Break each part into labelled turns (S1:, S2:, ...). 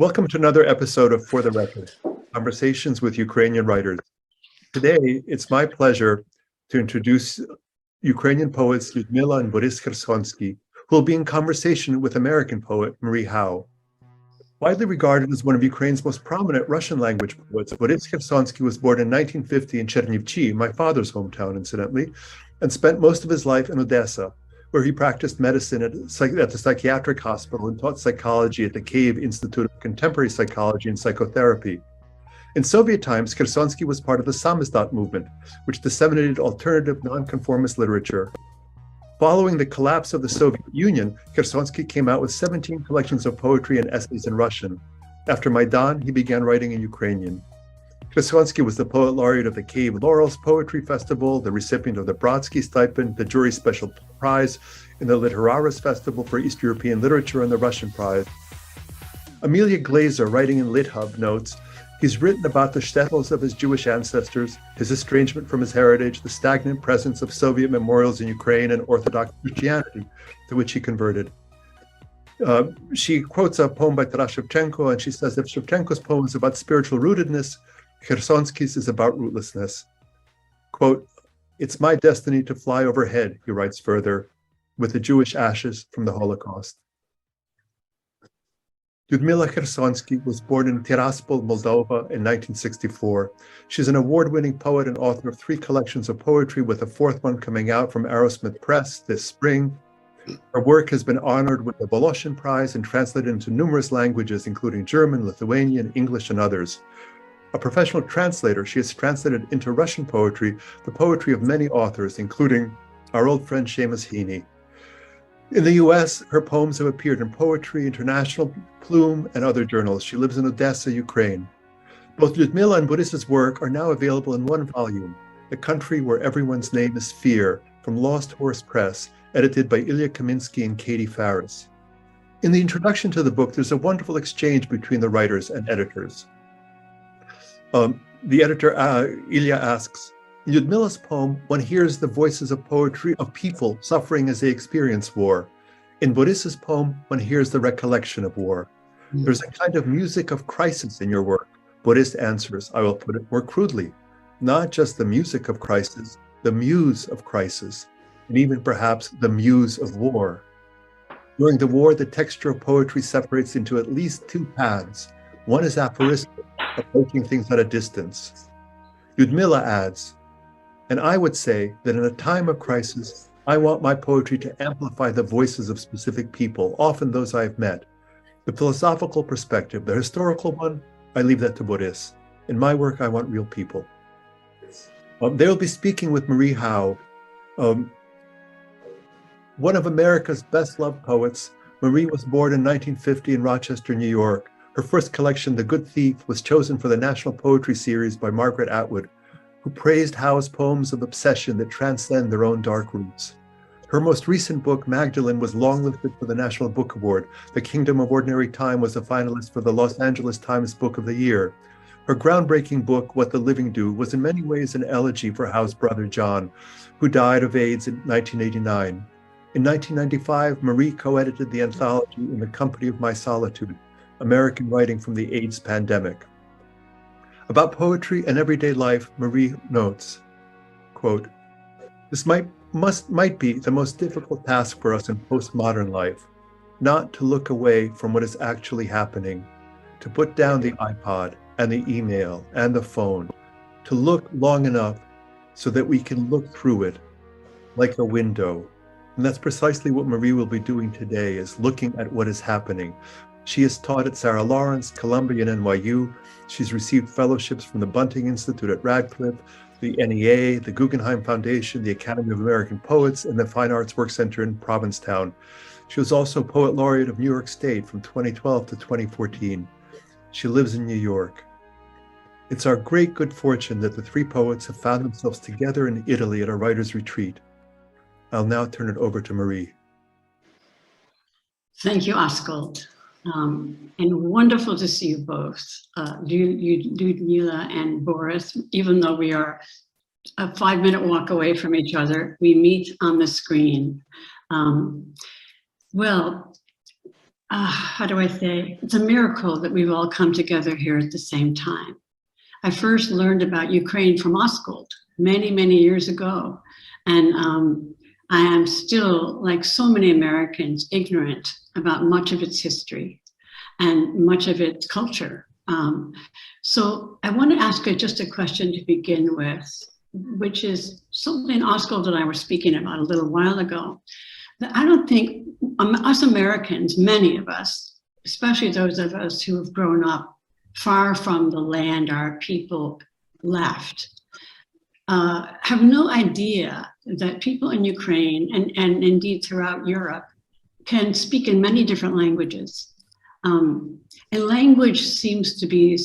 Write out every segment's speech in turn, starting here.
S1: Welcome to another episode of For the Record, Conversations with Ukrainian Writers. Today, it's my pleasure to introduce Ukrainian poets Liudmila and Borys Khersonsky, who will be in conversation with American poet Marie Howe. Widely regarded as one of Ukraine's most prominent Russian-language poets, Borys Khersonsky was born in 1950 in Chernivtsi, my father's hometown, incidentally, and spent most of his life in Odessa, where he practiced medicine at the psychiatric hospital and taught psychology at the Kiev Institute of Contemporary Psychology and Psychotherapy. In Soviet times, Khersonsky was part of the samizdat movement, which disseminated alternative nonconformist literature. Following the collapse of the Soviet Union, Khersonsky came out with 17 collections of poetry and essays in Russian. After Maidan, he began writing in Ukrainian. Khersonsky was the poet laureate of the Kiev Laurels Poetry Festival, the recipient of the Brodsky Stipend, the Jury Special Prize in the Literaris Festival for East European Literature, and the Russian Prize. Amelia Glazer, writing in LitHub, notes, he's written about the shtetls of his Jewish ancestors, his estrangement from his heritage, the stagnant presence of Soviet memorials in Ukraine, and Orthodox Christianity, to which he converted. She quotes a poem by Taras Shevchenko, and she says, if Shevchenko's poem is about spiritual rootedness, Khersonsky's is about rootlessness. Quote, it's my destiny to fly overhead, he writes further, with the Jewish ashes from the Holocaust. Liudmila Khersonsky was born in Tiraspol, Moldova in 1964. She's an award-winning poet and author of 3 collections of poetry, with a 4th one coming out from Arrowsmith Press this spring. Her work has been honored with the Voloshin Prize and translated into numerous languages, including German, Lithuanian, English, and others. A professional translator, she has translated into Russian poetry the poetry of many authors, including our old friend Seamus Heaney. In the US, her poems have appeared in Poetry International, Plume, and other journals. She lives in Odessa, Ukraine. Both Liudmila and Borys's work are now available in 1 volume, The Country Where Everyone's Name is Fear, from Lost Horse Press, edited by Ilya Kaminsky and Katie Farris. In the introduction to the book, there's a wonderful exchange between the writers and editors. The editor, Ilya, asks, in Liudmila's poem, one hears the voices of poetry of people suffering as they experience war. In Borys's poem, one hears the recollection of war. There's a kind of music of crisis in your work. Borys answers, I will put it more crudely, not just the music of crisis, the muse of crisis, and even perhaps the muse of war. During the war, the texture of poetry separates into at least 2 paths. One is aphoristic, approaching things at a distance. Liudmila adds, and I would say that in a time of crisis, I want my poetry to amplify the voices of specific people, often those I've met. The philosophical perspective, the historical one, I leave that to Borys. In my work, I want real people. They'll be speaking with Marie Howe, one of America's best-loved poets. Marie was born in 1950 in Rochester, New York. Her first collection, The Good Thief, was chosen for the National Poetry Series by Margaret Atwood, who praised Howe's poems of obsession that transcend their own dark roots. Her most recent book, Magdalene, was longlisted for the National Book Award. The Kingdom of Ordinary Time was a finalist for the Los Angeles Times Book of the Year. Her groundbreaking book, What the Living Do, was in many ways an elegy for Howe's brother John, who died of AIDS in 1989. In 1995, Marie co-edited the anthology In the Company of My Solitude, American Writing from the AIDS Pandemic. About poetry and everyday life, Marie notes, quote, this might be the most difficult task for us in postmodern life, not to look away from what is actually happening, to put down the iPod and the email and the phone, to look long enough so that we can look through it like a window. And that's precisely what Marie will be doing today, is looking at what is happening. She has taught at Sarah Lawrence, Columbia, and NYU. She's received fellowships from the Bunting Institute at Radcliffe, the NEA, the Guggenheim Foundation, the Academy of American Poets, and the Fine Arts Work Center in Provincetown. She was also Poet Laureate of New York State from 2012 to 2014. She lives in New York. It's our great good fortune that the 3 poets have found themselves together in Italy at a writer's retreat. I'll now turn it over to Marie.
S2: Thank you, Askold. And wonderful to see you both, Liudmila and Borys. Even though we are a 5-minute walk away from each other, we meet on the screen. Well, how do I say, it's a miracle that we've all come together here at the same time. I first learned about Ukraine from Askold many, many years ago. And I am still, like so many Americans, ignorant about much of its history and much of its culture. So I want to ask you just a question to begin with, which is something Askold and I were speaking about a little while ago. That I don't think us Americans, many of us, especially those of us who have grown up far from the land our people left, have no idea that people in Ukraine and indeed throughout Europe can speak in many different languages. And language seems to be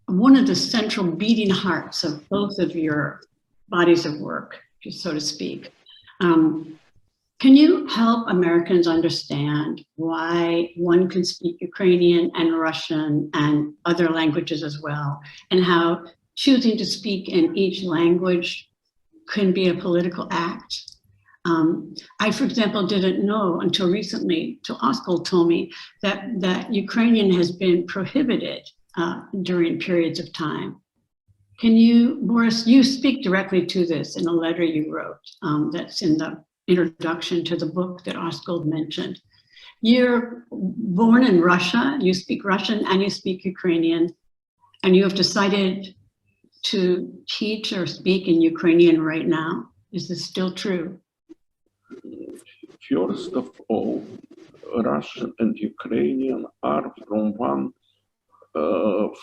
S2: one of the central beating hearts of both of your bodies of work, so to speak. Can you help Americans understand why one can speak Ukrainian and Russian and other languages as well, and how choosing to speak in each language can be a political act? I, for example, didn't know until recently, till Askold told me that Ukrainian has been prohibited during periods of time. Can you, Boris, you speak directly to this in a letter you wrote that's in the introduction to the book that Askold mentioned. You're born in Russia, you speak Russian and you speak Ukrainian, and you have decided to teach or speak in Ukrainian right now. Is this still true?
S3: First of all, Russian and Ukrainian are from one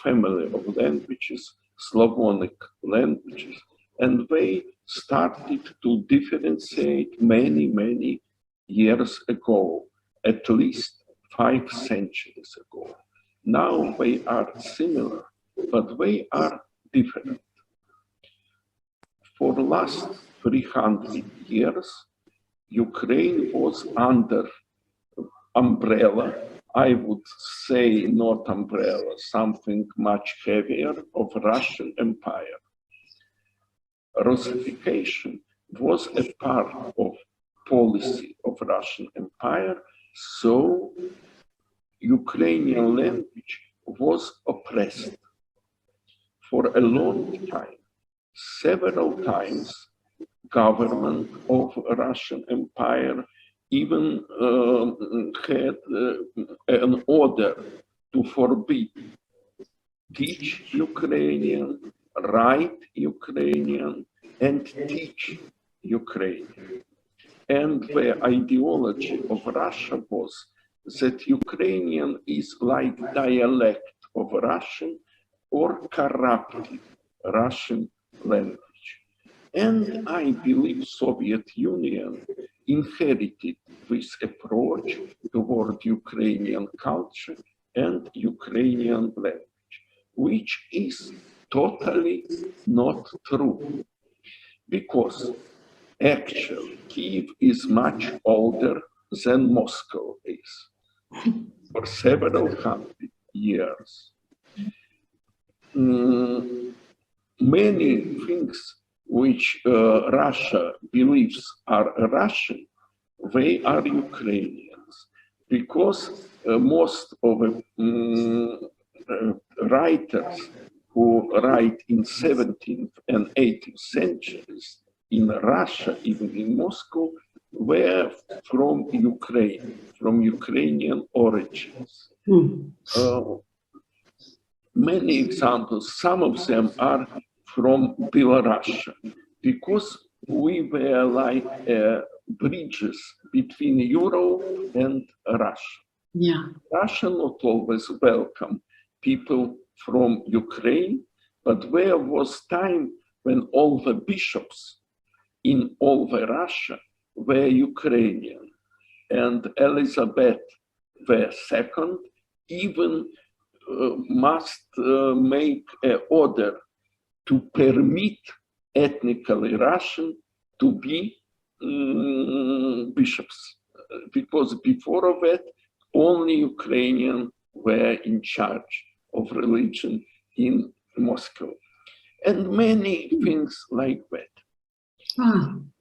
S3: family of languages, Slavonic languages, and they started to differentiate many, many years ago, at least 5 centuries ago. Now they are similar, but they are different. For the last 300 years, Ukraine was under umbrella, I would say not umbrella, something much heavier, of Russian Empire. Russification was a part of policy of Russian Empire, so Ukrainian language was oppressed for a long time. Several times, government of Russian Empire even had an order to forbid teach Ukrainian, write Ukrainian, and teach Ukrainian. And the ideology of Russia was that Ukrainian is like dialect of Russian or corrupted Russian language. And I believe Soviet Union inherited this approach toward Ukrainian culture and Ukrainian language, which is totally not true. Because actually Kiev is much older than Moscow is for several hundred years. Many things which Russia believes are Russian, they are Ukrainians, because most of the writers who write in 17th and 18th centuries in Russia, even in Moscow, were from Ukraine, from Ukrainian origins. Many examples, some of them are from Belarus, because we were like bridges between Europe and Russia.
S2: Yeah.
S3: Russia not always welcome people from Ukraine, but there was time when all the bishops in all the Russia were Ukrainian, and Elizabeth II even must make an order to permit ethnically Russian to be bishops, because before that only Ukrainian were in charge of religion in Moscow, and many things like that.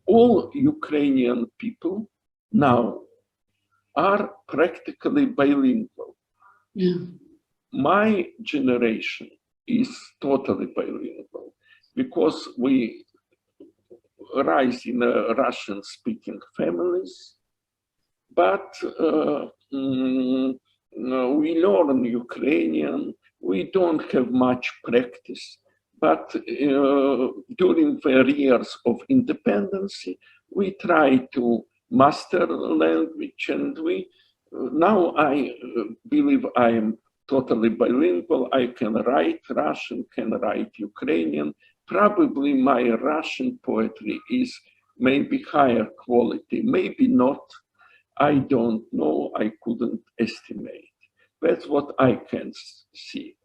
S3: All Ukrainian people now are practically bilingual.
S2: Yeah.
S3: My generation is totally bilingual because we rise in Russian-speaking families, but we learn Ukrainian. We don't have much practice, but during the years of independence, we try to master language, and now I believe I am totally bilingual. I can write Russian, can write Ukrainian. Probably my Russian poetry is maybe higher quality, maybe not. I don't know, I couldn't estimate. That's what I can see.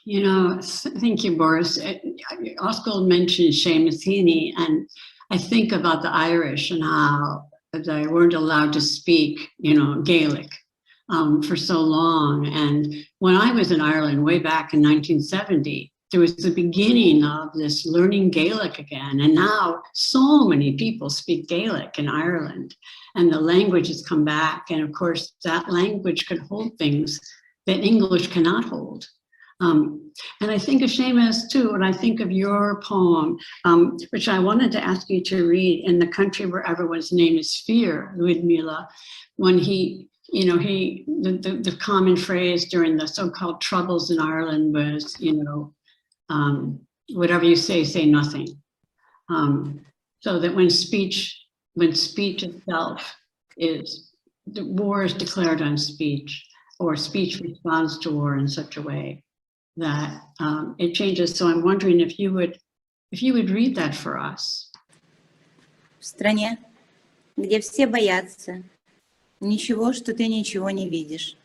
S2: You know, thank you, Boris. Askold mentioned Seamus Heaney, and I think about the Irish and how they weren't allowed to speak, you know, Gaelic for so long. And when I was in Ireland way back in 1970, there was the beginning of this learning Gaelic again. And now so many people speak Gaelic in Ireland, and the language has come back. And of course, that language could hold things that English cannot hold. And I think of Seamus too, and I think of your poem, which I wanted to ask you to read, In the Country Where Everyone's Name is Fear, Liudmila, when he, you know, the common phrase during the so-called troubles in Ireland was, you know, whatever you say nothing. So that when speech itself is, the war is declared on speech, or speech responds to war in such a way that it changes. So I'm wondering if you would read that for us.
S4: В стране, где все боятся, ничего, что ты ничего не видишь,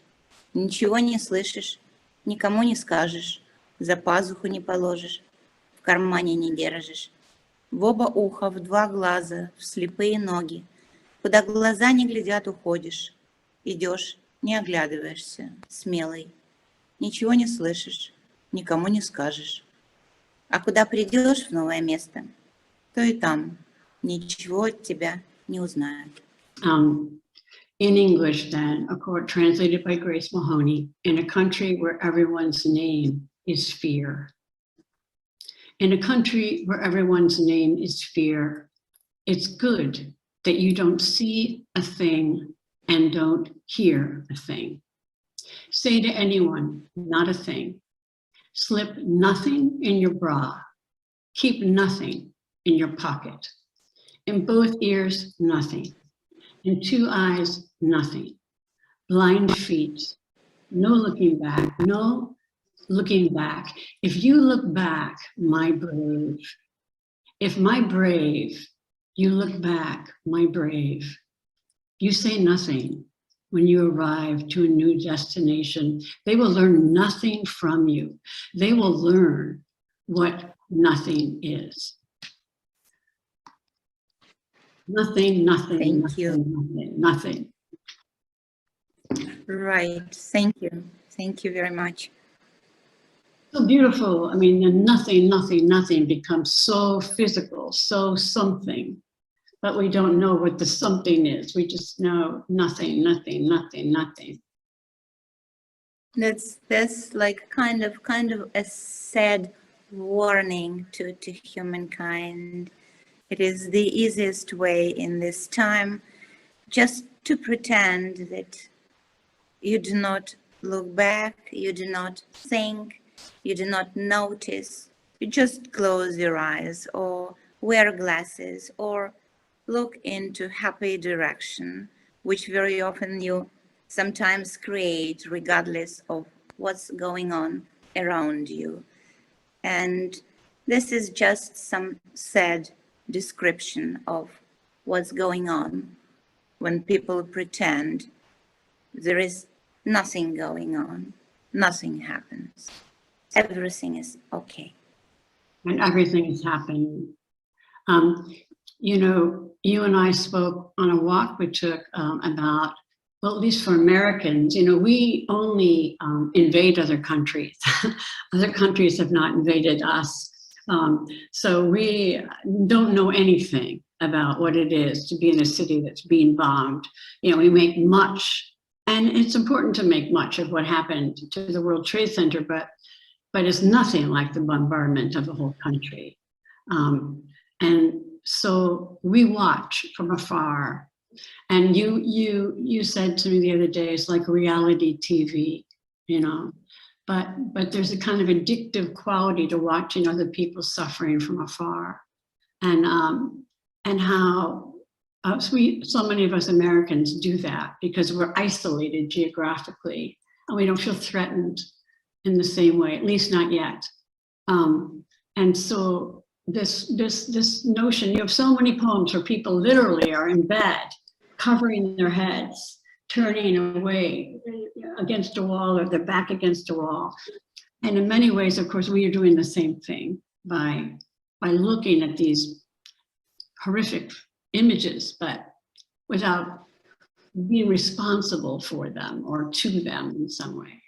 S4: ничего не слышишь, никому не скажешь, за пазуху не положишь, в кармане не держишь, в оба уха, в два глаза, в слепые ноги, куда глаза не глядят, уходишь, идешь, не оглядываешься, смелый, ничего не слышишь, никому не скажешь. А куда придешь в новое место, то и там ничего от тебя не узнают.
S2: In English then, a quote translated by Grace Mahoney, in a country where everyone's name is fear. In a country where everyone's name is fear, it's good that you don't see a thing and don't hear a thing. Say to anyone, not a thing. Slip nothing in your bra. Keep nothing in your pocket. In both ears, nothing. In two eyes, nothing. Blind feet, no looking back, no looking back. If you look back, my brave. If my brave, you look back, my brave. You say nothing when you arrive to a new destination. They will learn nothing from you. They will learn what nothing is. Nothing, nothing,
S4: Thank
S2: nothing,
S4: you.
S2: nothing.
S4: Right, thank you. Thank you very much.
S2: So beautiful. I mean, the nothing, nothing, nothing becomes so physical, so something, but we don't know what the something is. We just know nothing, nothing, nothing, nothing.
S4: That's like kind of a sad warning to humankind. It is the easiest way in this time just to pretend that you do not look back, you do not think, you do not notice. You just close your eyes or wear glasses or look into happy direction, which very often you sometimes create regardless of what's going on around you. And this is just some sad description of what's going on when people pretend there is nothing going on, nothing happens, everything is okay.
S2: And everything is happening. You know, you and I spoke on a walk we took about, well, at least for Americans, you know, we only invade other countries. Other countries have not invaded us. So we don't know anything about what it is to be in a city that's being bombed. You know, we make much, and it's important to make much of what happened to the World Trade Center, but it's nothing like the bombardment of the whole country. And so we watch from afar. And you said to me the other day, it's like reality TV, you know, but there's a kind of addictive quality to watching other people suffering from afar. And how so many of us Americans do that because we're isolated geographically and we don't feel threatened in the same way, at least not yet. And so this notion, you have so many poems where people literally are in bed, covering their heads, turning away against a wall or their back against a wall. And in many ways, of course, we are doing the same thing by looking at these horrific images, but without being responsible for them or to them in some way.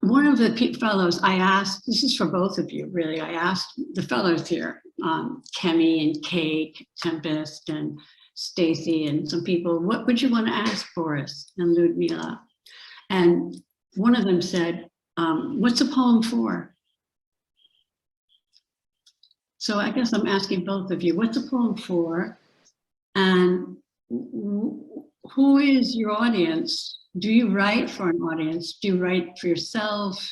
S2: One of the fellows I asked, this is for both of you really, I asked the fellows here, Kemi and Kate, Tempest and Stacy and some people, what would you want to ask Boris and Liudmila? And one of them said, what's the poem for? So I guess I'm asking both of you, what's the poem for? And who is your audience? Do you write for an audience? Do you write for yourself?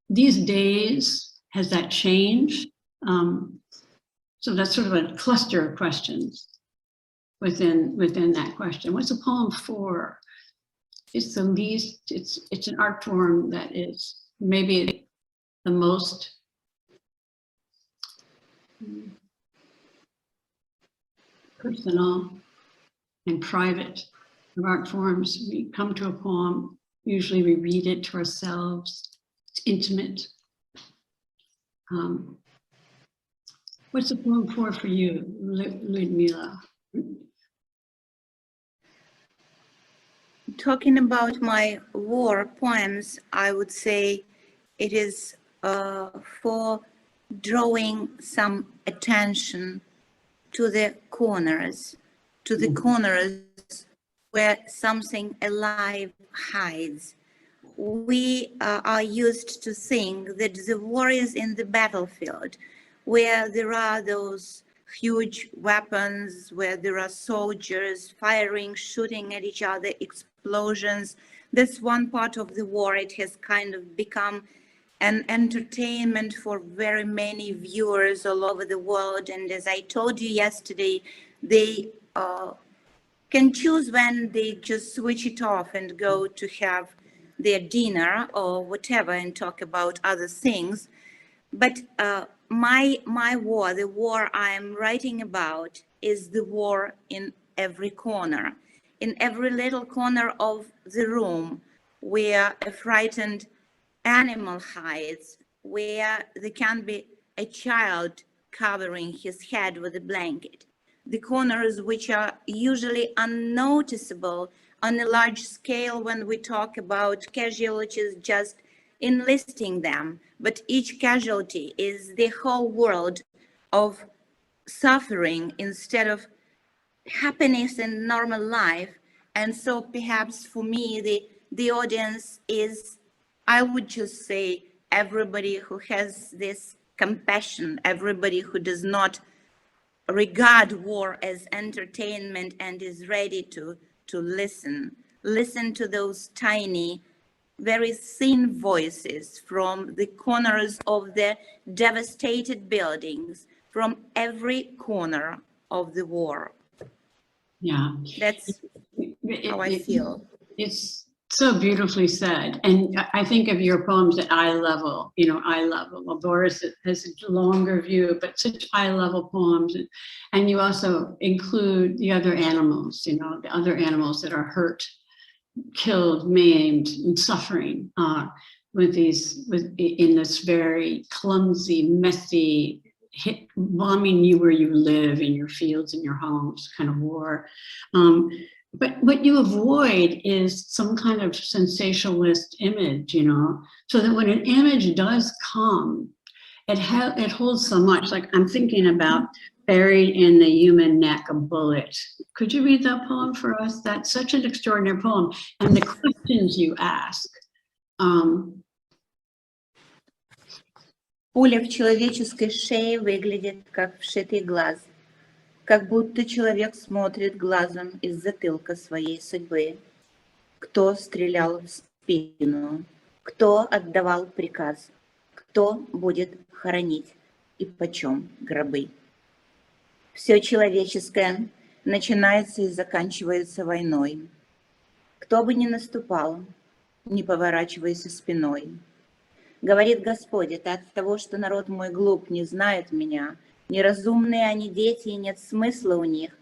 S2: These days, has that changed? So that's sort of a cluster of questions within that question. What's a poem for? It's the least, it's an art form that is maybe the most personal and private of art forms. We come to a poem, usually we read it to ourselves, it's intimate. What's the poem for you, Liudmila?
S4: Talking about my war poems, I would say it is for drawing some attention to the corners where something alive hides. We are used to think that the war is in the battlefield, where there are those huge weapons, where there are soldiers firing, shooting at each other, explosions. That's one part of the war. It has kind of become an entertainment for very many viewers all over the world. And as I told you yesterday, they can choose when they just switch it off and go to have their dinner or whatever and talk about other things. But my war, the war I am writing about, is the war in every corner, in every little corner of the room where a frightened animal hides, where there can be a child covering his head with a blanket. The corners which are usually unnoticeable on a large scale when we talk about casualties, just enlisting them, but each casualty is the whole world of suffering instead of happiness in normal life. And so perhaps for me, the audience is, I would just say, everybody who has this compassion, everybody who does not regard war as entertainment and is ready to listen to those tiny, very thin voices from the corners of the devastated buildings, from every corner of the war.
S2: Yeah.
S4: That's how I feel.
S2: It's so beautifully said. And I think of your poems at eye level, eye level. Well, Boris has a longer view, but such eye level poems. And you also include the other animals, the other animals that are hurt, killed, maimed, and suffering in this very clumsy, messy, bombing you where you live, in your fields, in your homes kind of war. But what you avoid is some kind of sensationalist image, so that when an image does come, it holds so much. Like I'm thinking about buried in the human neck, a bullet. Could you read that poem for us? That's such an extraordinary poem. And the questions you ask.
S4: Пуля в человеческой шее выглядит как вшитый глаз, как будто человек смотрит глазом из затылка своей судьбы. Кто стрелял в спину, кто отдавал приказ, кто будет хоронить и почем гробы. Все человеческое начинается и заканчивается войной. Кто бы ни наступал, не поворачивайся спиной. Говорит Господь, это от того, что народ мой глуп, не знает меня. Неразумные они дети, и нет смысла у них.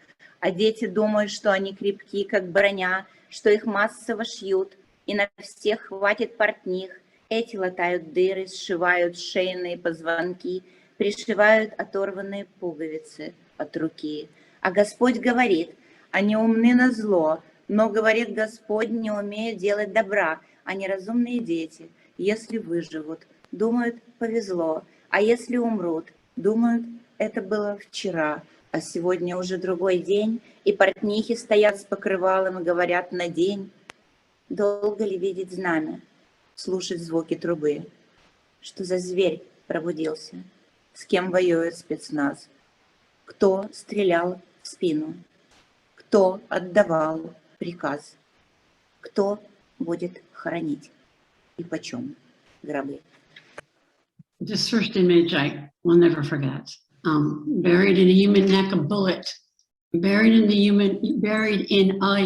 S4: А дети думают, что они крепки, как броня, что их массово шьют, и на всех хватит портних. Эти латают дыры, сшивают шейные позвонки, пришивают оторванные пуговицы от руки. А Господь говорит, они умны на зло, но, говорит Господь, не умеют делать добра, а неразумные дети, если выживут, думают, повезло, а если умрут, думают, это было вчера, а сегодня уже другой день, и портнихи стоят с покрывалом и говорят на день. Долго ли видеть знамя, слушать звуки трубы? Что за зверь пробудился? С кем воюет спецназ? Кто стрелял в спину? Кто отдавал приказ? Кто будет хоронить? И почем гробы?
S2: This first image I will never forget. Buried in a human neck, a bullet. Buried in a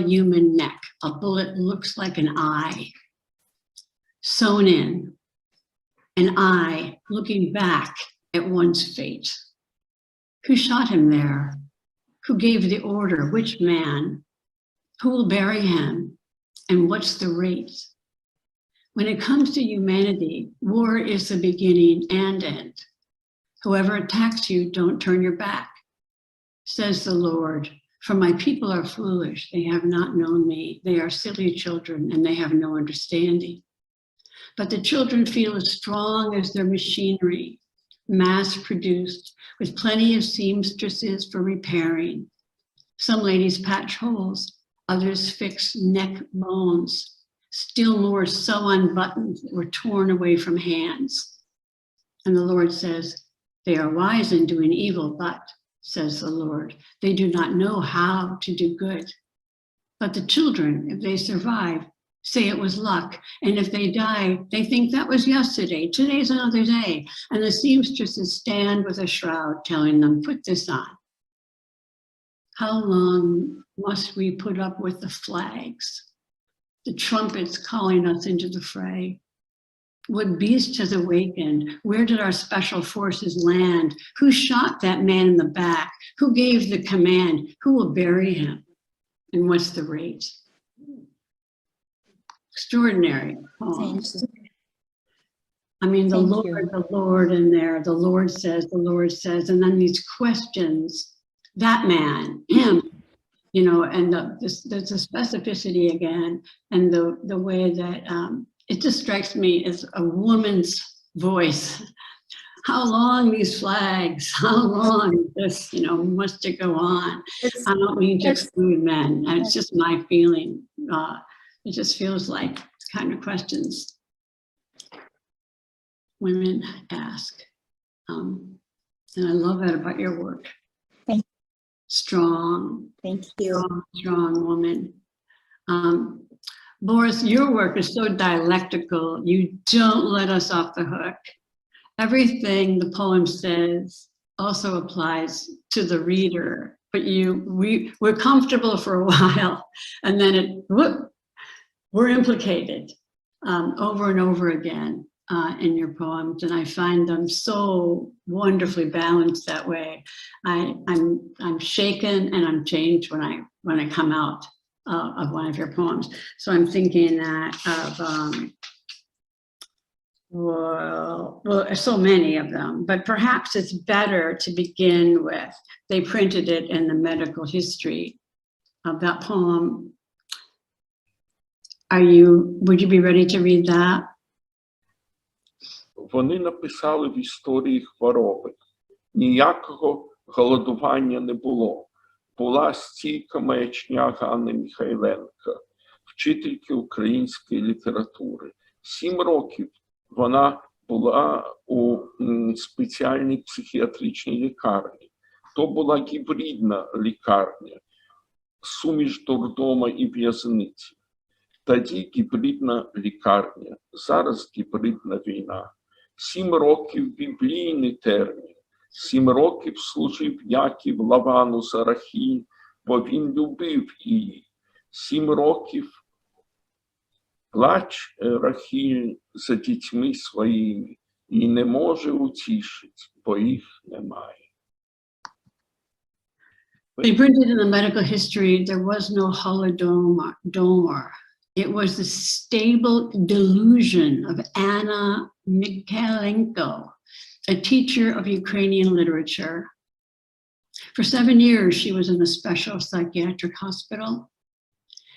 S2: human neck. A bullet looks like an eye. Sewn in. An eye looking back at one's fate. Who shot him there? Who gave the order? Which man? Who will bury him? And what's the rate? When it comes to humanity, war is the beginning and end. Whoever attacks you, don't turn your back, says the Lord. For my people are foolish. They have not known me. They are silly children and they have no understanding. But the children feel as strong as their machinery, mass produced with plenty of seamstresses for repairing. Some ladies patch holes, others fix neck bones. Still more sew on buttons that were torn away from hands. And the Lord says, they are wise in doing evil, but, says the Lord, they do not know how to do good. But the children, if they survive, say it was luck. And if they die, they think that was yesterday. Today's another day. And the seamstresses stand with a shroud telling them, put this on. How long must we put up with the flags? The trumpets calling us into the fray. What beast has awakened? Where did our special forces land? Who shot that man in the back? Who gave the command? Who will bury him? And what's the rate? Extraordinary poems. I mean, the Lord in there, the Lord says, and then these questions, that man, him, you know, and there's a specificity again, and the way that it just strikes me as a woman's voice. How long these flags? How long this, you know, must it go on? I don't mean to exclude men, and it's just my feeling. It just feels like kind of questions women ask. And I love that about your work. Strong.
S4: Thank you.
S2: Strong woman. Borys, your work is so dialectical. You don't let us off the hook. Everything the poem says also applies to the reader, but we're comfortable for a while, and then we're implicated over and over again in your poems, and I find them so wonderfully balanced that way. I'm shaken and I'm changed when I come out of one of your poems. So I'm thinking that of well, so many of them, but perhaps it's better to begin with. They printed it in the medical history of that poem. Would you be ready to read that?
S3: Вони написали в історії хвороби. Ніякого голодування не було. Була стійка маячня Ганни Михайленко, вчительки української літератури. 7 років вона була у спеціальній психіатричній лікарні. То була гібридна лікарня, суміш дурдома і в'язниці. Тоді гібридна лікарня, зараз гібридна війна. 7 років біблійний термін. 7 років служив Яків Лавану за Рахіль, бо він любив її. 7 років плач Рахіль за дітьми своїми і не може утішити, бо їх немає.
S2: They printed in the medical history, there was no holodomor. It was the stable delusion of Anna Mikhailenko, a teacher of Ukrainian literature. For 7 years, she was in a special psychiatric hospital.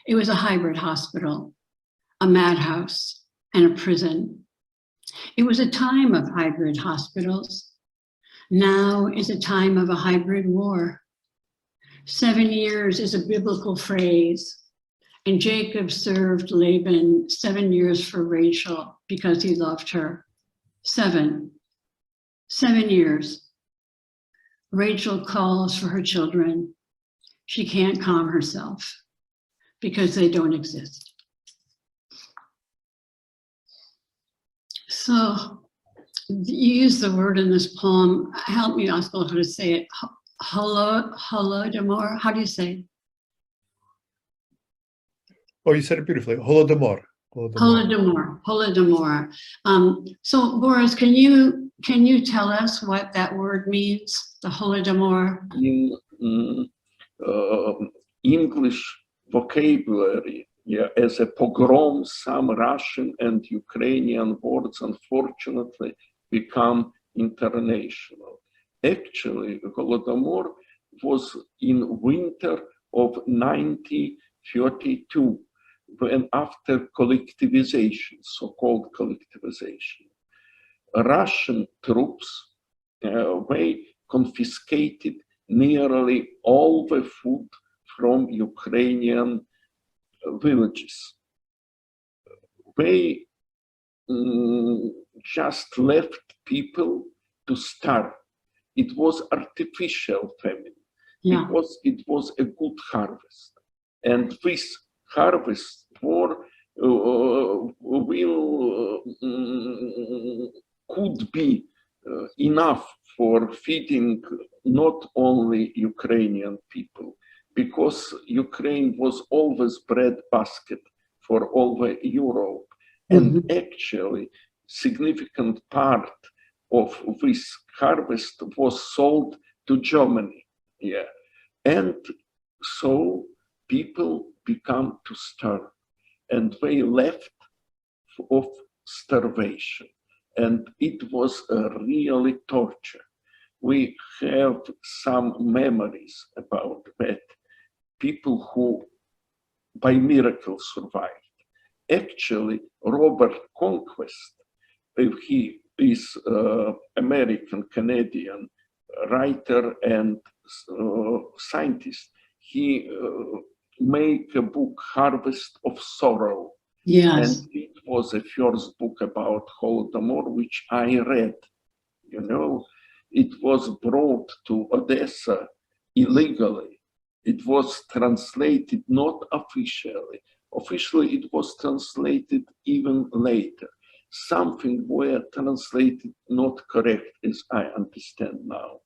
S2: It was a hybrid hospital, a madhouse, and a prison. It was a time of hybrid hospitals. Now is a time of a hybrid war. 7 years is a biblical phrase, and Jacob served Laban 7 years for Rachel because he loved her. 7 years. Rachel calls for her children. She can't calm herself because they don't exist. So you use the word in this poem. Help me, Askold, how to say it. Holodomor. How do you say it?
S1: Oh, you said it beautifully. Holodomor.
S2: Holodomor. So Boris, can you tell us what that word means? The Holodomor.
S3: In English vocabulary, as a pogrom, some Russian and Ukrainian words unfortunately become international. Actually, Holodomor was in winter of 1932, when after collectivization, so-called collectivization, Russian troops they confiscated nearly all the food from Ukrainian villages. They just left people to starve. It was artificial famine.
S2: Yeah.
S3: It was a good harvest. And this harvest could be enough for feeding not only Ukrainian people, because Ukraine was always breadbasket for all the Europe. And actually, significant part of this harvest was sold to Germany. Yeah. And so people began to starve, and they left of starvation. And it was really torture. We have some memories about that. People who by miracle survived. Actually, Robert Conquest, he is American Canadian writer and scientist. He made a book, Harvest of Sorrow.
S2: Yes.
S3: And it was the first book about Holodomor, which I read. You know, it was brought to Odessa illegally. It was translated not officially. Officially, it was translated even later. Something were translated not correct, as I understand now.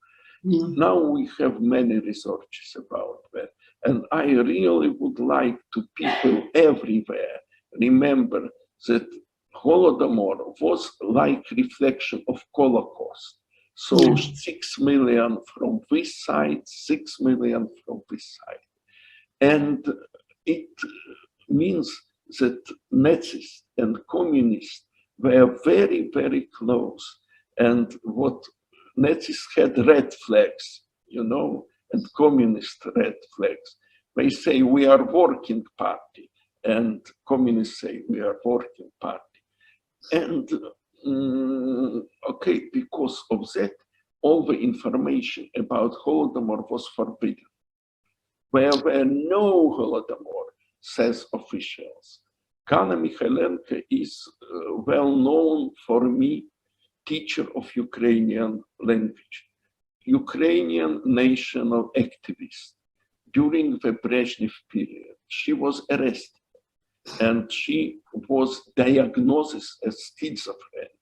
S2: Yeah.
S3: Now we have many researches about that. And I really would like to people everywhere remember that Holodomor was like reflection of Holocaust. So 6 million from this side, 6 million from this side. And it means that Nazis and communists were very, very close. And what Nazis had red flags, you know, and communist red flags. They say we are working party, and communists say we are working party. And okay, because of that, all the information about Holodomor was forbidden. There were no Holodomor, says officials. Kana Mikhailenko is well known for me, teacher of Ukrainian language, Ukrainian national activist. During the Brezhnev period, she was arrested and she was diagnosed as schizophrenic.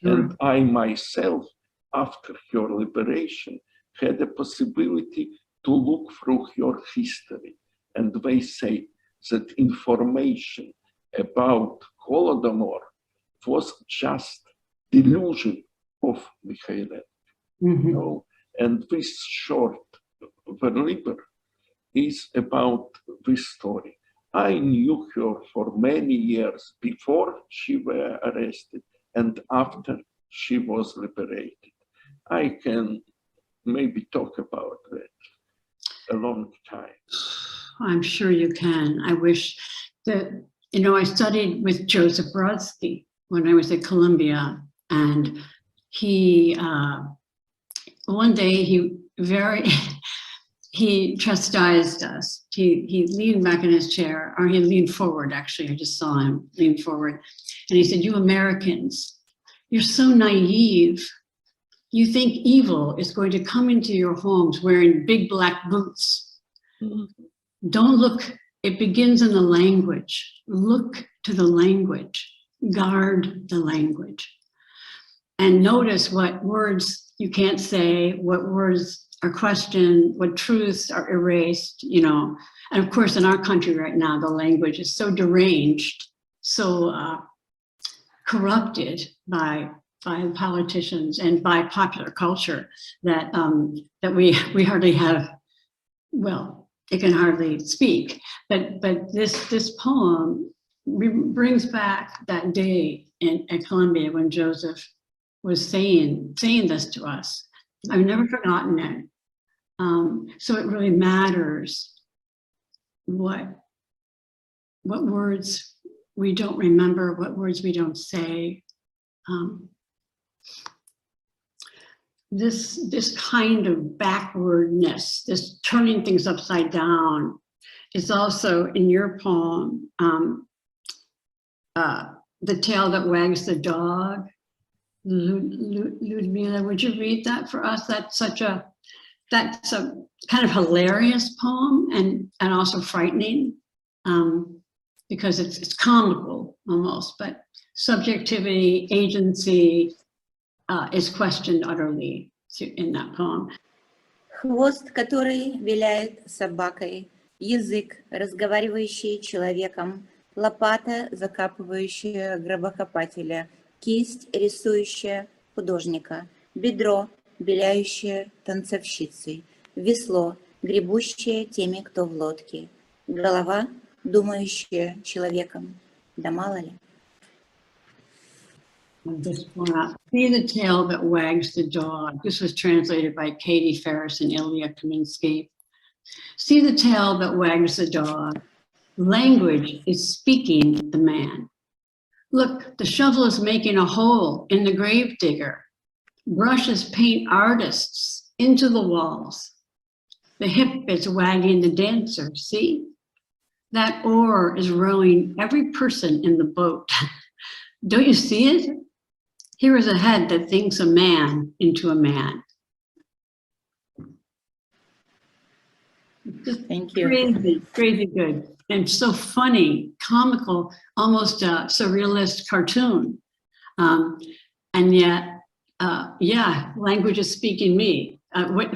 S3: And I myself, after her liberation, had the possibility to look through her history. And they say that information about Holodomor was just delusion of Mikhailenko. You know? And this short Verliber is about this story. I knew her for many years before she was arrested and after she was liberated. I can maybe talk about that a long time.
S2: I'm sure you can. I wish that, you know, I studied with Joseph Brodsky when I was at Columbia, and he, one day he chastised us. He leaned back in his chair, or he leaned forward, actually, I just saw him lean forward. And he said, "You Americans, you're so naive. You think evil is going to come into your homes wearing big black boots. Don't look, it begins in the language. Look to the language, guard the language. And notice what words you can't say, what words are questioned, what truths are erased, you know." And of course, in our country right now, the language is so deranged, so corrupted by politicians and by popular culture that that we hardly have, well, it can hardly speak. But this poem brings back that day at Columbia when Joseph was saying this to us. I've never forgotten it. So it really matters what words we don't remember, what words we don't say. This kind of backwardness, this turning things upside down, is also in your poem, The Tail That Wags the Dog. Liudmila, would you read that for us? That's a kind of hilarious poem and also frightening, because it's comical almost, but subjectivity, agency is questioned utterly in that poem.
S4: Хвост, который виляет собакой, язык, разговаривающий человеком, лопата, закапывающая гробокопателя, кисть, рисующая художника, бедро, беляющее танцовщицей, весло, гребущее теми, кто в лодке, голова, думающая человеком. Да мало ли.
S2: See the tail that wags the dog. This was translated by Katie Ferris and Ilya Kaminsky. See the tail that wags the dog. Language is speaking the man. Look, the shovel is making a hole in the grave digger. Brushes paint artists into the walls. The hip is wagging the dancer, see? That oar is rowing every person in the boat. Don't you see it? Here is a head that thinks a man into a man. Just
S4: Thank you.
S2: Crazy, crazy good. And so funny, comical, almost a surrealist cartoon. And yet, yeah, language is speaking me.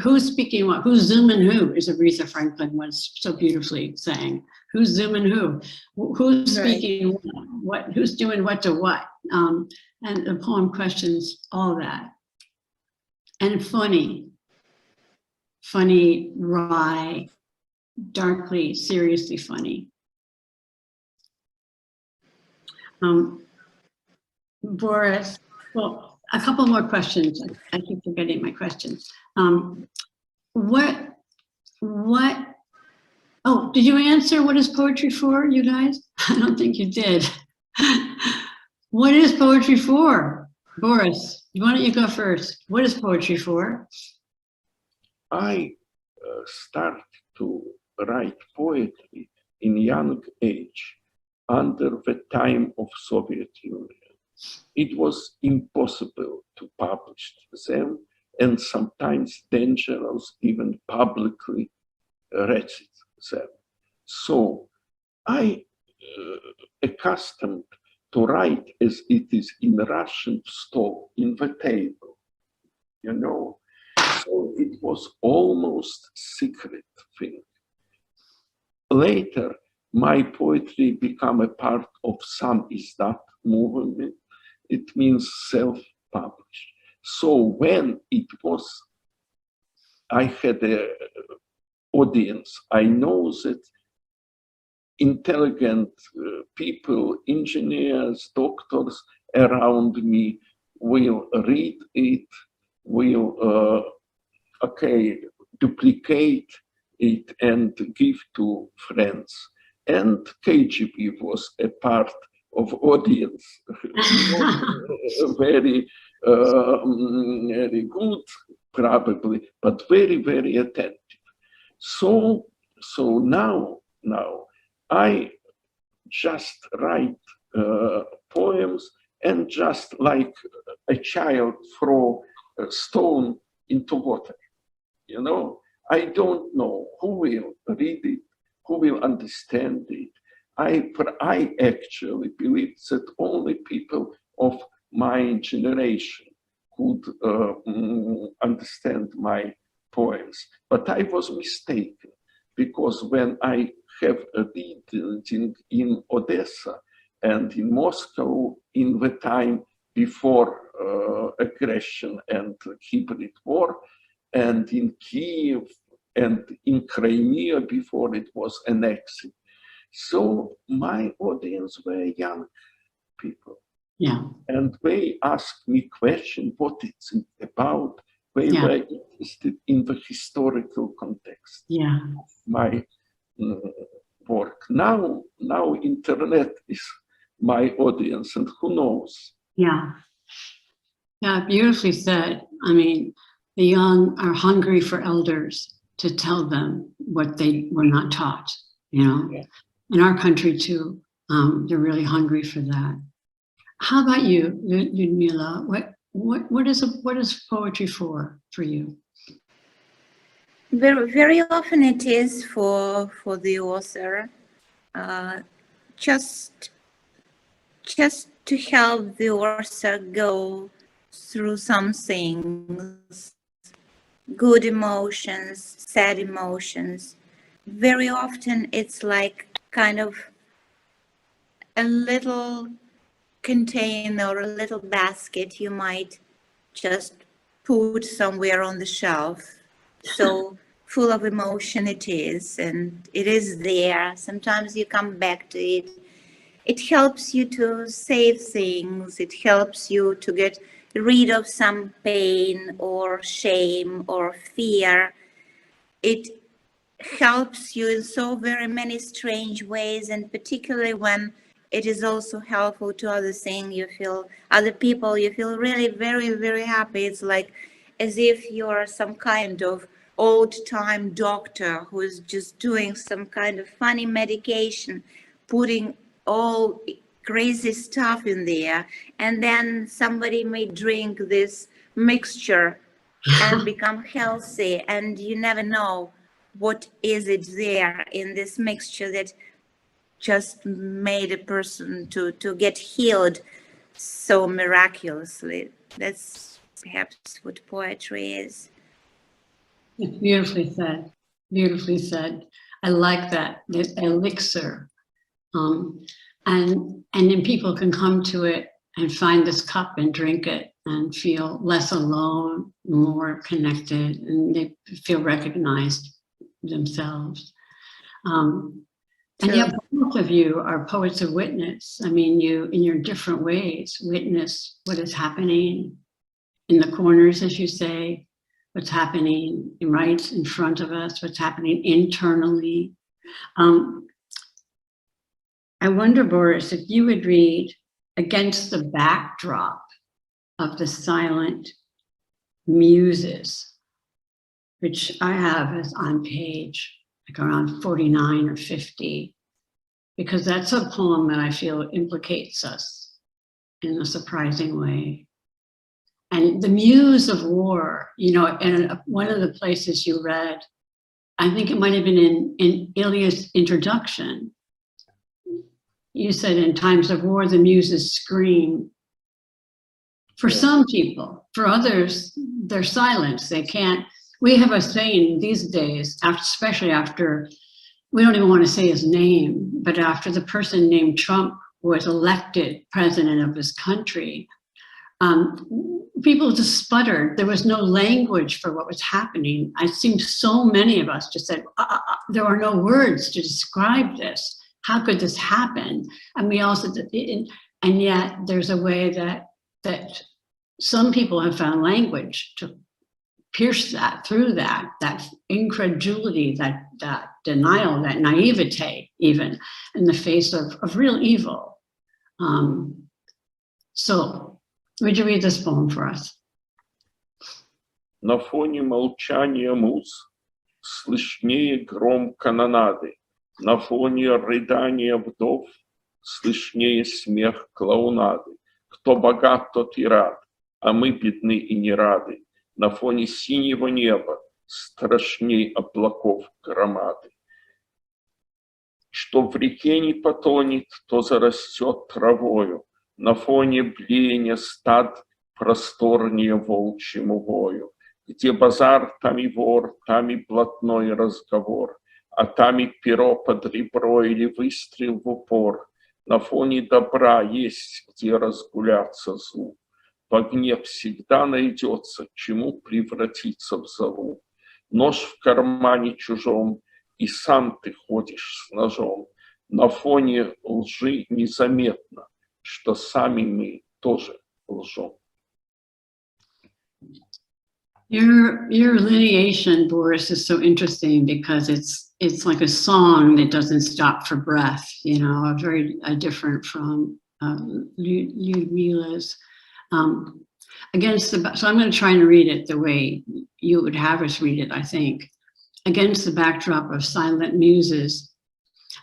S2: Who's speaking what? Who's zooming who, as Aretha Franklin was so beautifully saying. Who's zooming who? Who's speaking what? Who's doing what to what? And the poem questions all that. And funny, wry, darkly, seriously funny. Boris, well, a couple more questions. I keep forgetting my questions. Oh, did you answer what is poetry for, you guys? I don't think you did. What is poetry for? Boris, why don't you go first? What is poetry for?
S3: I started to write poetry in young age under the time of Soviet Union. It was impossible to publish them, and sometimes dangerous even publicly recite them. So I accustomed to write as it is in Russian stole, in the table, you know. So it was almost secret thing. Later, my poetry became a part of some Izdat movement. It means self-published. So when it was, I had an audience, I know that intelligent people, engineers, doctors around me will read it, will duplicate it and give to friends. And KGB was a part of audience, very good probably, but very, very attentive. So now I just write poems and just like a child throw a stone into water. You know, I don't know who will read it, who will understand it. I actually believe that only people of my generation could understand my poems. But I was mistaken, because when I have a reading in Odessa and in Moscow in the time before aggression and hybrid war, and in Kiev and in Crimea before it was annexed. So my audience were young people.
S2: Yeah.
S3: And they asked me questions, what it's about. They were interested in the historical context of my work. Now internet is my audience, and who knows?
S2: Yeah, beautifully said. I mean, the young are hungry for elders to tell them what they were not taught, you know. Yeah. In our country too, they're really hungry for that. How about you, Liudmila? What is poetry for you?
S4: Very, very often it is for the author, just to help the author go through some things, good emotions, sad emotions. Very often it's like kind of a little container or a little basket you might just put somewhere on the shelf. So full of emotion it is, and it is there. Sometimes you come back to it. It helps you to save things. It helps you to get rid of some pain or shame or fear. It helps you in so very many strange ways, and particularly when it is also helpful to other things. You feel other people, you feel really very, very happy. It's like as if you're some kind of old-time doctor who is just doing some kind of funny medication, putting all crazy stuff in there, and then somebody may drink this mixture and become healthy, and you never know what is it there in this mixture that just made a person to get healed so miraculously. That's perhaps what poetry is.
S2: Beautifully said. Beautifully said. I like that, the elixir. And then people can come to it and find this cup and drink it and feel less alone, more connected, and they feel recognized themselves. And yet both of you are poets of witness. I mean, you, in your different ways, witness what is happening in the corners, as you say, what's happening right in front of us, what's happening internally. I wonder, Boris, if you would read Against the Backdrop of the silent muses, which I have as on page like around 49 or 50, because that's a poem that I feel implicates us in a surprising way. And the muse of war, you know, and one of the places you read, I think it might have been in Ilya's introduction. You said in times of war, the muses scream. For some people, for others, they're silenced. They can't. We have a saying these days, especially after, we don't even want to say his name, but after the person named Trump was elected president of this country, people just sputtered. There was no language for what was happening. It seemed so many of us just said, there are no words to describe this. How could this happen? And we also, and yet there's a way that some people have found language to pierce that, through that incredulity, that denial, that naivete, even in the face of real evil. So, would you read this poem for us?
S3: На фоне молчания муз слышнее гром канонады, на фоне рыдания вдов слышнее смех клоунады. Кто богат, тот и рад, а мы бедны и не рады. На фоне синего неба страшней облаков громады. Что в реке не потонет, то зарастет травою. На фоне блеяния стад просторнее волчьему вою. Где базар, там и вор, там и блатной разговор, а там и перо под ребро или выстрел в упор. На фоне добра есть где разгуляться злу. В огне всегда найдется, чему превратиться в золу. Нож в кармане чужом, и сам ты ходишь с ножом. На фоне лжи незаметно, что сами мы тоже лжем.
S2: Your lineation, Boris, is so interesting because it's like a song that doesn't stop for breath, you know, very different from Liudmila's. So I'm going to try and read it the way you would have us read it, I think. Against the backdrop of silent muses,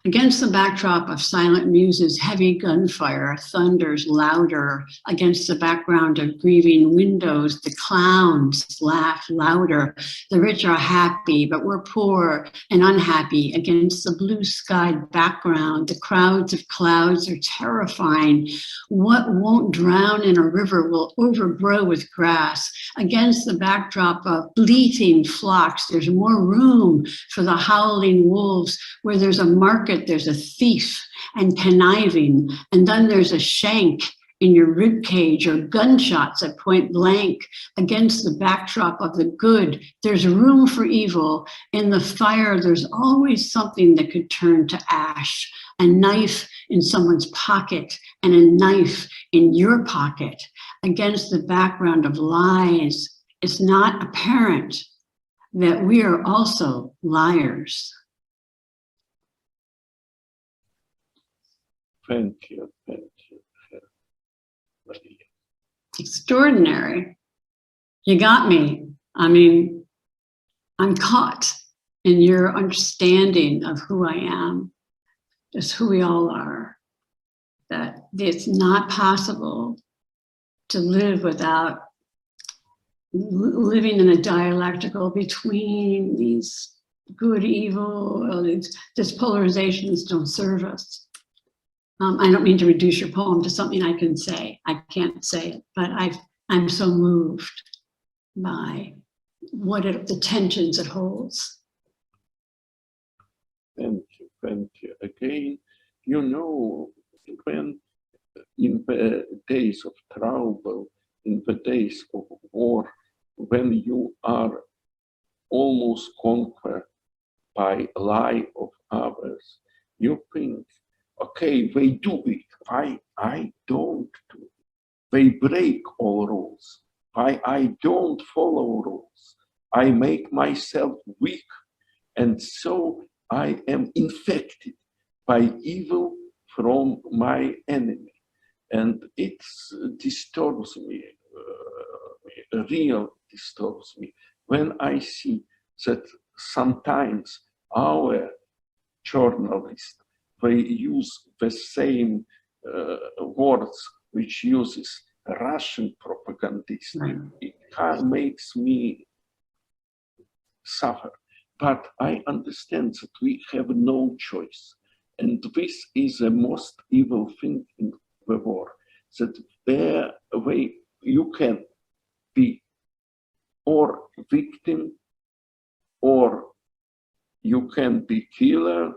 S2: against the backdrop of silent muses, heavy gunfire thunders louder. Against the background of grieving windows, the clowns laugh louder. The rich are happy, but we're poor and unhappy. Against the blue-skied background, the crowds of clouds are terrifying. What won't drown in a river will overgrow with grass. Against the backdrop of bleating flocks, there's more room for the howling wolves. Where there's a market, there's a thief and conniving, and then there's a shank in your rib cage or gunshots at point blank. Against the backdrop of the good, there's room for evil. In the fire, there's always something that could turn to ash. A knife in someone's pocket and a knife in your pocket. Against the background of lies, it's not apparent that we are also liars.
S3: Thank you.
S2: Extraordinary. You got me. I mean, I'm caught in your understanding of who I am, just who we all are, that it's not possible to live without living in a dialectical between these good, evil, these polarizations don't serve us. I don't mean to reduce your poem to something I can say. I can't say it, but I'm so moved by the tensions it holds.
S3: Thank you. Again, you know, when in the days of trouble, in the days of war, when you are almost conquered by a lie of others, you think, okay, they do it. I don't do it. They break all rules. I don't follow rules. I make myself weak. And so I am infected by evil from my enemy. And it disturbs me real disturbs me when I see that sometimes our journalists, they use the same words which uses Russian propagandist.
S2: Right.
S3: It makes me suffer. But I understand that we have no choice. And this is the most evil thing in the war, that there way you can be or victim, or you can be killer,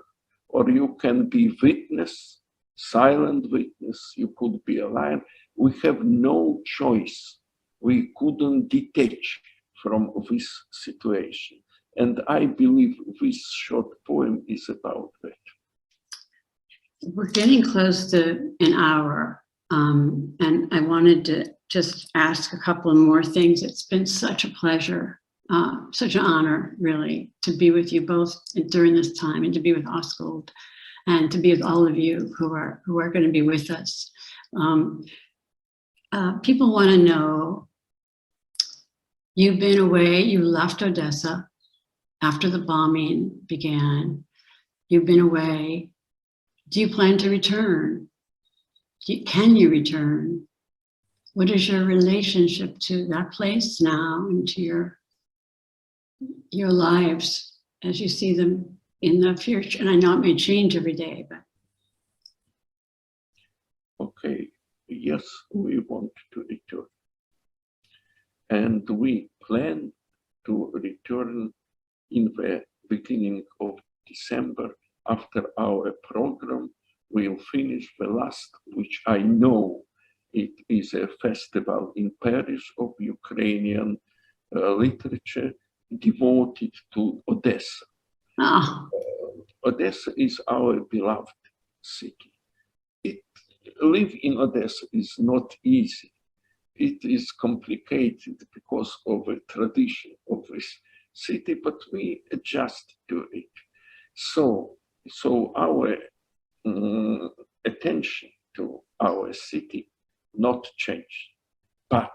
S3: or you can be witness, silent witness, you could be a liar. We have no choice. We couldn't detach from this situation. And I believe this short poem is about that.
S2: We're getting close to an hour, and I wanted to just ask a couple of more things. It's been such a pleasure, such an honor, really, to be with you both during this time, and to be with Askold, and to be with all of you who are going to be with us. People want to know, you've been away, you left Odessa after the bombing began. You've been away. Do you plan to return? Can you return? What is your relationship to that place now, and to your lives as you see them in the future? And I know it may change every day, but.
S3: Okay, yes, we want to return. And we plan to return in the beginning of December. After our program, we'll finish the last, which I know it is a festival in Paris of Ukrainian literature devoted to Odessa.
S2: Oh.
S3: Odessa is our beloved city. Live in Odessa is not easy. It is complicated because of the tradition of this city, but we adjust to it. So our attention to our city not changed, but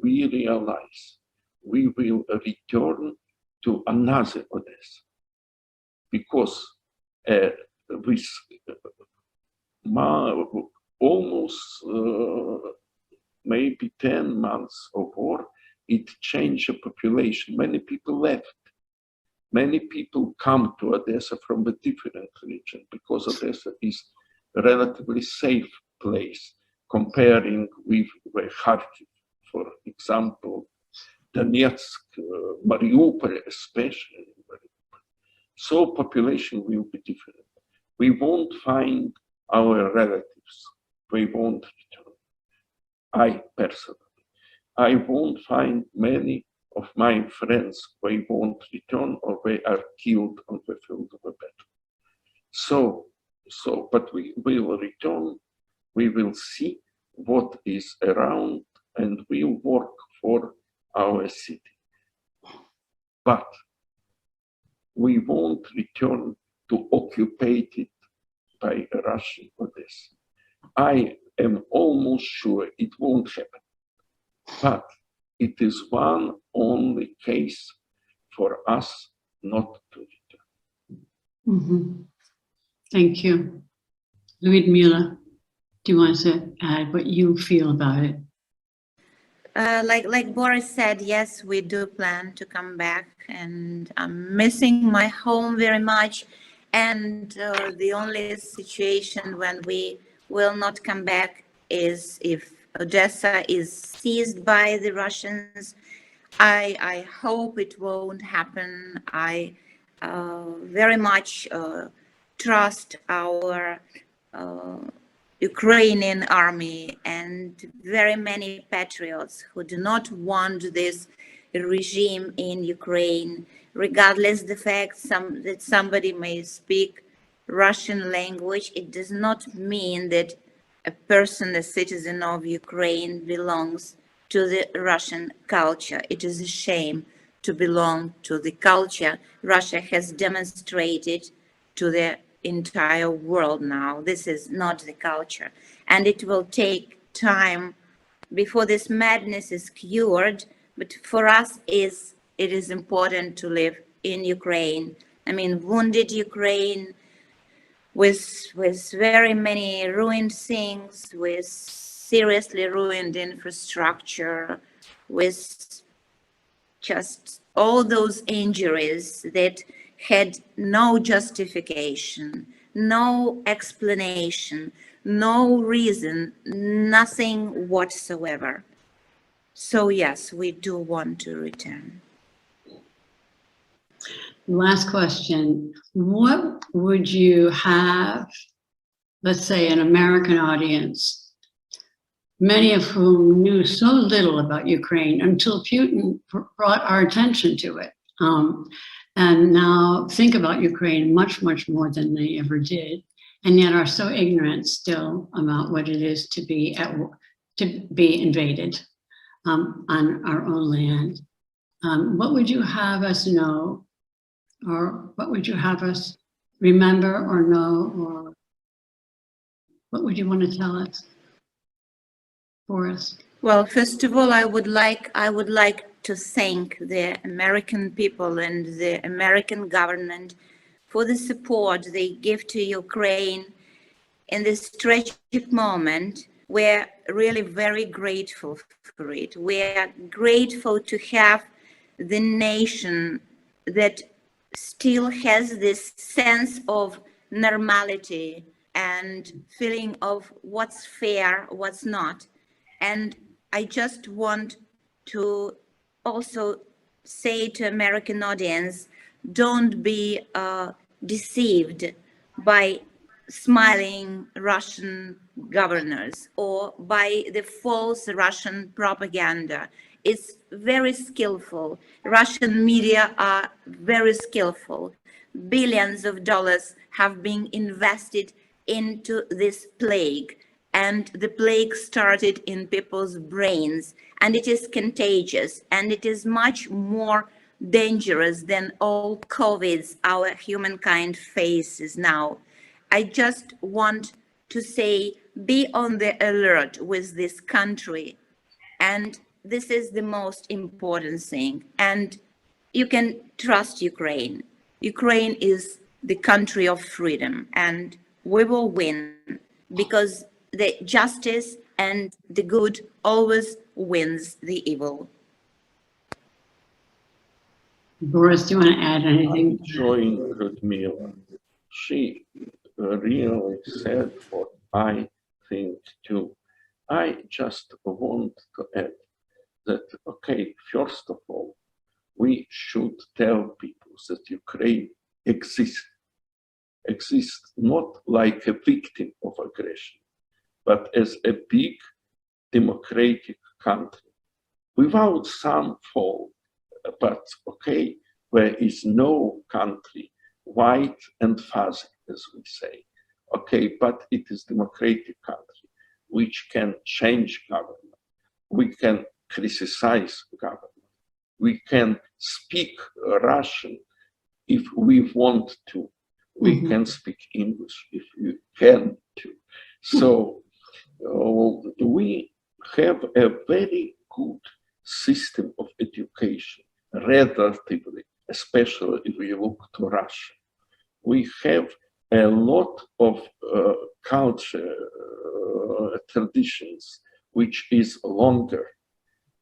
S3: we realize we will return to another Odessa, because with almost maybe 10 months of war, it changed the population. Many people left. Many people come to Odessa from a different region, because Odessa is a relatively safe place comparing with Kharkiv, for example, Donetsk, Mariupol especially. So population will be different. We won't find our relatives. We won't return. I personally, I won't find many of my friends. They won't return, or they are killed on the field of a battle. But we will return. We will see what is around, and we'll work for our city. But we won't return to occupied by Russian Odessa. I am almost sure it won't happen. But it is one only case for us not to return.
S2: Mm-hmm. Thank you. Liudmila, do you want to add what you feel about it?
S4: Like Boris said, yes, we do plan to come back, and I'm missing my home very much. And the only situation when we will not come back is if Odessa is seized by the Russians. I hope it won't happen. I very much trust our Ukrainian army and very many patriots who do not want this regime in Ukraine, regardless the fact that somebody may speak Russian language. It does not mean that a person, a citizen of Ukraine, belongs to the Russian culture. It is a shame to belong to the culture Russia has demonstrated to the entire world now. This is not the culture, and it will take time before this madness is cured. But for us, it is important to live in Ukraine. I mean, wounded Ukraine with very many ruined things, with seriously ruined infrastructure, with just all those injuries that had no justification, no explanation, no reason, nothing whatsoever. So yes, we do want to return.
S2: Last question. What would you have, let's say, an American audience, many of whom knew so little about Ukraine until Putin brought our attention to it, and now think about Ukraine much, much more than they ever did, and yet are so ignorant still about what it is to be invaded on our own land. What would you have us know, or what would you have us remember or know, or what would you want to tell us, Boris?
S4: Well, first of all, I would like to thank the American people and the American government for the support they give to Ukraine in this tragic moment. We're really very grateful for it. We're grateful to have the nation that still has this sense of normality and feeling of what's fair, what's not. And I just want to also say to American audience, don't be deceived by smiling Russian governors or by the false Russian propaganda. It's very skillful. Russian media are very skillful. Billions of dollars have been invested into this plague, and the plague started in people's brains, and it is contagious, and it is much more dangerous than all COVIDs our humankind faces now. I just want to say, be on the alert with this country, and this is the most important thing. And you can trust Ukraine. Ukraine is the country of freedom, and we will win, because the justice and the good always wins the evil.
S2: Boris, do you want to add anything?
S3: I join Liudmila. She really said what I think too. I just want to add that, okay, first of all, we should tell people that Ukraine exists not like a victim of aggression, but as a big democratic country without some fault, but okay, where is no country white and fuzzy, as we say. Okay, but it is democratic country which can change government. We can criticize government. We can speak Russian if we want to. We can speak English if we can to. So we have a very good system of education, relatively, especially if we look to Russia. We have a lot of culture, traditions, which is longer,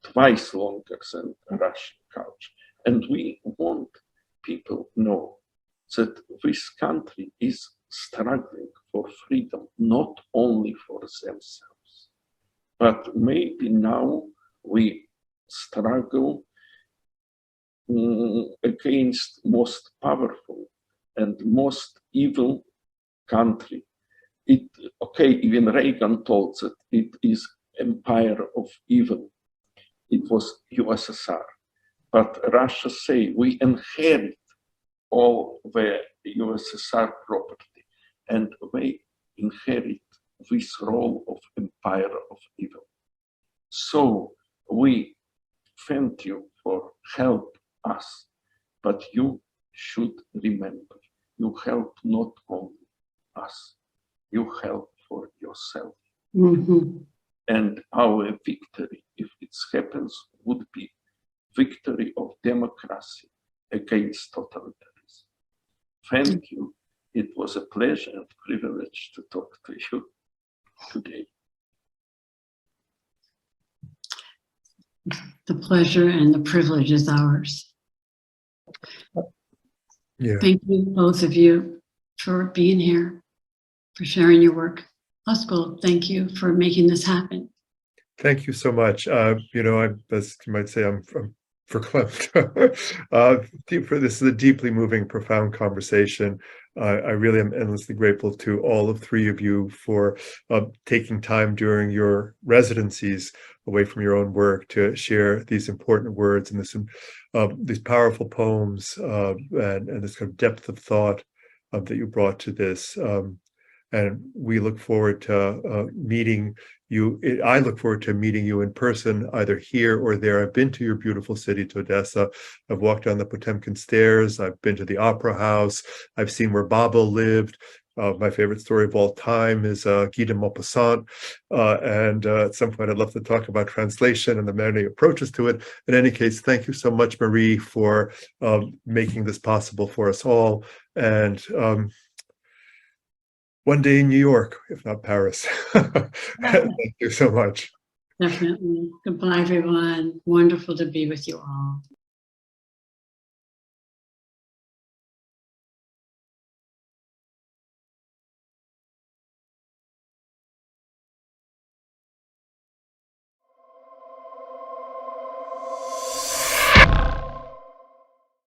S3: twice longer than Russian culture. And we want people to know that this country is struggling for freedom, not only for themselves, but maybe now we struggle against most powerful and most evil country. Okay, even Reagan told that it is empire of evil. It was USSR. But Russia say we inherit all the USSR property, and we inherit this role of empire of evil. So we thank you for help us, but you should remember, you help not only us, you help for yourself. And our victory, if it happens, would be victory of democracy against totalitarianism. Thank you. It was a pleasure and privilege to talk to you today.
S2: The pleasure and the privilege is ours.
S1: Yeah.
S2: Thank you, both of you, for being here, for sharing your work. Askold, thank you for making this happen.
S1: Thank you so much. You know, as you might say, I'm verklempt. This is a deeply moving, profound conversation. I really am endlessly grateful to all of three of you for taking time during your residencies away from your own work to share these important words and these powerful poems and this kind of depth of thought that you brought to this. And we look forward to meeting you. I look forward to meeting you in person, either here or there. I've been to your beautiful city, to Odessa. I've walked down the Potemkin stairs. I've been to the Opera House. I've seen where Babo lived. My favorite story of all time is Guy de Maupassant. And at some point, I'd love to talk about translation and the many approaches to it. In any case, thank you so much, Marie, for making this possible for us all. And one day in New York, if not Paris. Thank you so much.
S2: Definitely. Goodbye, everyone. Wonderful to be with you all.